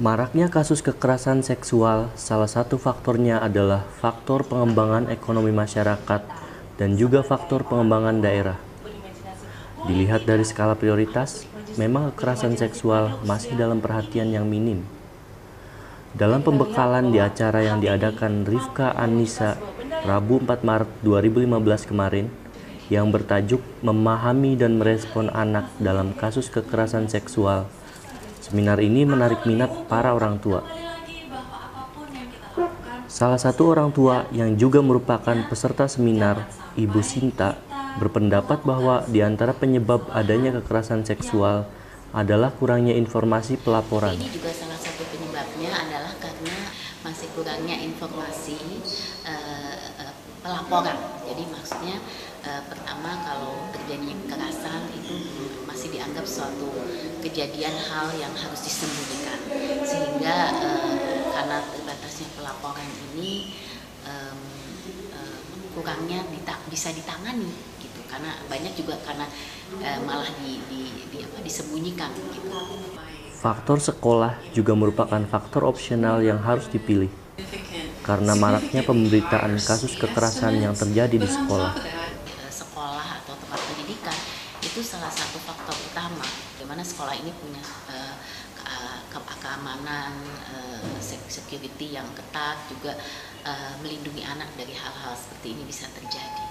Maraknya kasus kekerasan seksual, salah satu faktornya adalah faktor pengembangan ekonomi masyarakat dan juga faktor pengembangan daerah. Dilihat dari skala prioritas, memang kekerasan seksual masih dalam perhatian yang minim. Dalam pembekalan di acara yang diadakan Rifka Annisa Rabu 4 Maret 2015 kemarin, yang bertajuk Memahami dan Merespon Anak dalam Kasus Kekerasan Seksual, seminar ini menarik minat para orang tua. Salah satu orang tua yang juga merupakan peserta seminar, Ibu Sinta, berpendapat bahwa di antara penyebab adanya kekerasan seksual adalah kurangnya informasi pelaporan. Ini juga salah satu penyebabnya adalah karena masih kurangnya informasi pelaporan. Jadi maksudnya pertama, kalau terjadi kekerasan itu masih dianggap suatu kejadian hal yang harus disembunyikan, sehingga karena terbatasnya pelaporan ini kurangnya bisa ditangani gitu, karena banyak juga karena malah disembunyikan gitu. Faktor sekolah juga merupakan faktor opsional yang harus dipilih karena maraknya pemberitaan kasus kekerasan yang terjadi di sekolah. Sekolah atau tempat pendidikan itu salah satu faktor utama di mana sekolah ini punya keamanan, security yang ketat, juga melindungi anak dari hal-hal seperti ini bisa terjadi.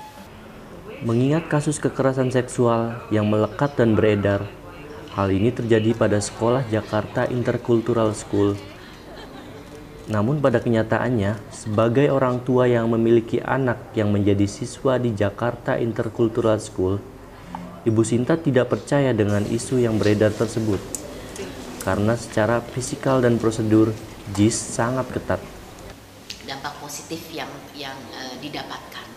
Mengingat kasus kekerasan seksual yang melekat dan beredar, hal ini terjadi pada sekolah Jakarta Intercultural School. Namun pada kenyataannya, sebagai orang tua yang memiliki anak yang menjadi siswa di Jakarta Intercultural School, Ibu Sinta tidak percaya dengan isu yang beredar tersebut. Karena secara fisikal dan prosedur, JIS sangat ketat. Dampak positif yang didapatkan.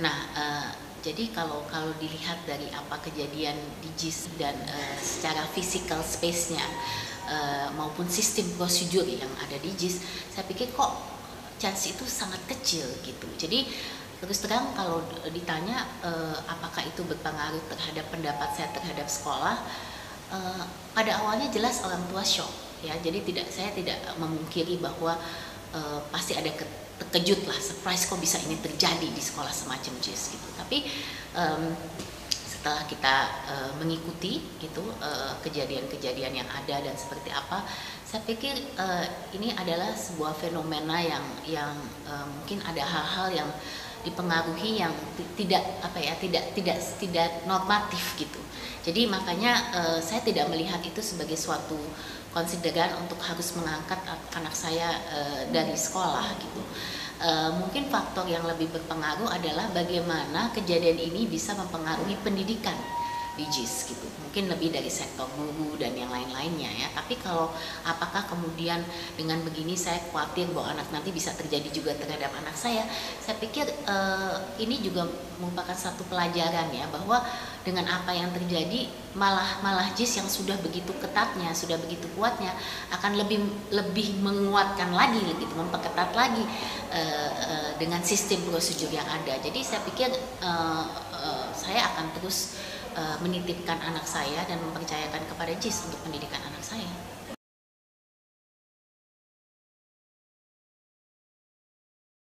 Nah, jadi kalau dilihat dari apa kejadian di JIS dan secara physical space-nya maupun sistem prosedur yang ada di JIS, saya pikir kok chance itu sangat kecil gitu. Jadi terus terang kalau ditanya apakah itu berpengaruh terhadap pendapat saya terhadap sekolah, pada awalnya jelas orang tua shock ya. Jadi saya tidak memungkiri bahwa pasti ada terkejut lah, surprise kok bisa ini terjadi di sekolah semacam JIS gitu. Tapi setelah kita mengikuti gitu kejadian-kejadian yang ada dan seperti apa, saya pikir ini adalah sebuah fenomena yang mungkin ada hal-hal yang dipengaruhi yang tidak normatif gitu. Jadi makanya saya tidak melihat itu sebagai suatu konsideran untuk harus mengangkat anak saya dari sekolah gitu. Mungkin faktor yang lebih berpengaruh adalah bagaimana kejadian ini bisa mempengaruhi pendidikan di JIS gitu. Mungkin lebih dari sektor guru dan yang lain-lainnya ya. Tapi kalau apakah kemudian dengan begini saya khawatir bahwa anak nanti bisa terjadi juga terhadap anak saya pikir ini juga merupakan satu pelajaran ya, bahwa dengan apa yang terjadi malah JIS yang sudah begitu ketatnya, sudah begitu kuatnya akan lebih menguatkan lagi gitu, memperketat lagi dengan sistem prosedur yang ada. Jadi saya pikir saya akan terus menitipkan anak saya dan mempercayakan kepada JIS untuk pendidikan anak saya.